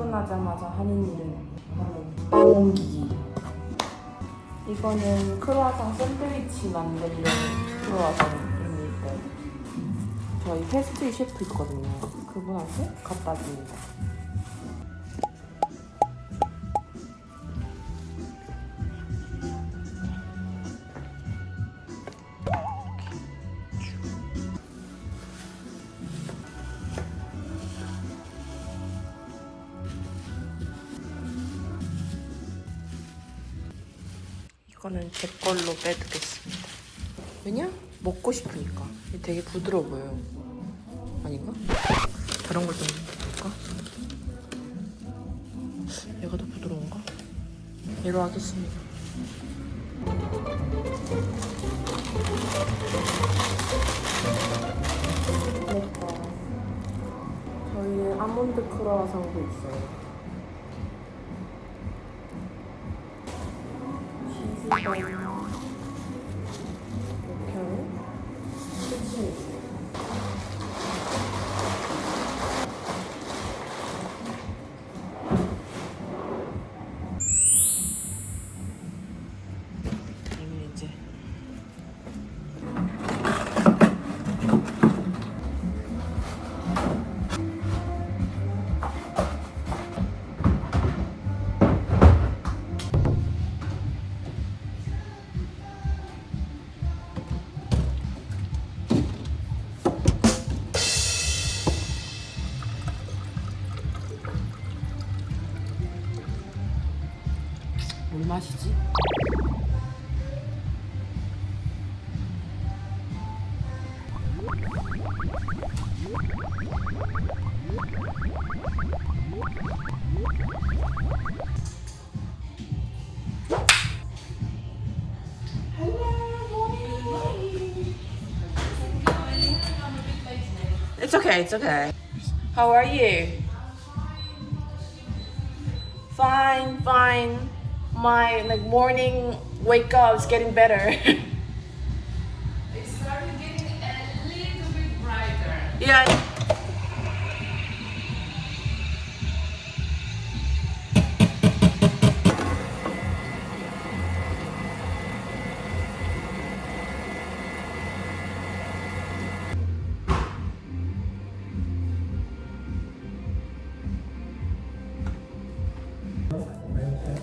일어나자마자 하는 일은 바로 빵 옮기기. 이거는 크루아상 샌드위치 만들려는 크루아상입니다. 저희 패스트리 셰프 있거든요. 그분한테 갖다 줍니다. 이거는 제 걸로 빼두겠습니다. 왜냐? 먹고 싶으니까. 이게 되게 부드러워 보여요. 아닌가? 다른 걸 좀 볼까? 얘가 더 부드러운가? 얘로 하겠습니다. 그러니까 저희 아몬드 크루아상도 있어요. 이렇게 하면 끝이 있어요. 이제 뭘 마시지? It's okay, it's okay. How are you? Fine, fine. My morning wake up is getting better. It started getting a little bit brighter. Yeah.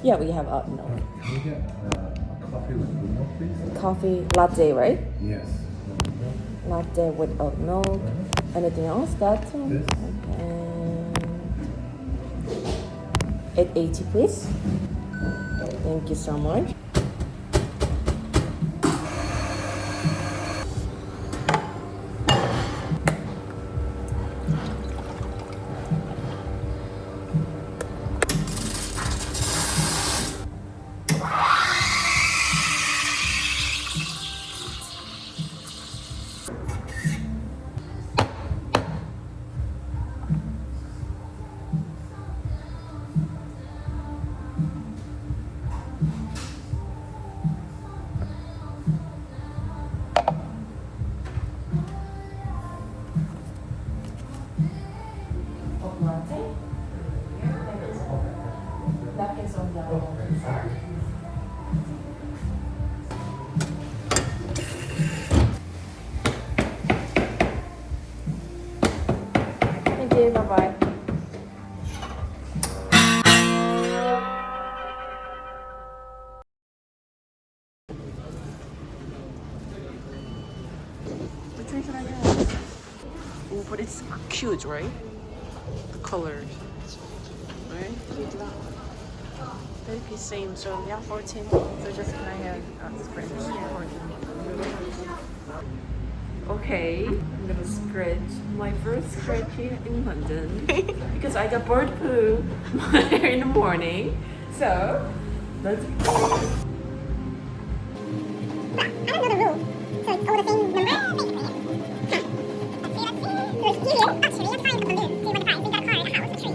Yeah, we have milk. Can we get a coffee with oat milk, please? Coffee latte, right? Yes. Latte with oat milk. Anything else? That's This. and 880, please. Thank you so much. Thank you. Bye bye. Which one should I get? Oh, but it's cute, right? The colors. Right? They're the same, so yeah, 14. So just can I have scratch? 14. Okay, I'm gonna scratch my first scratch here in London because I got bird flu in the morning. So let's go. I don't know the rules, so it's all the same number, basically. Let's see, let's see. So it's you, actually, let's find the balloon. See what the price. We got a car, a house, a tree.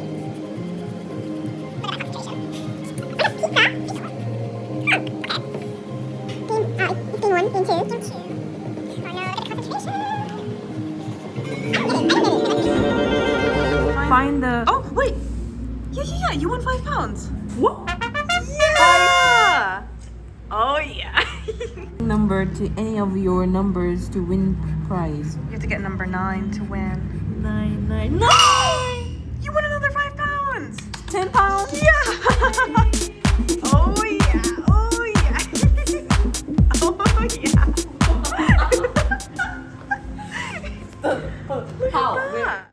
Look at that concentration. Oh, pizza. Oh, okay. Game 1, game 2, game 2. Oh no, look at the concentration. I don't get it. Find the. Oh wait, Yeah. You won £5. What? Yeah. Oh yeah. Number to any of your numbers to win prize. You have to get number 9 to win. 9. You won another £5. £10. Yeah. Oh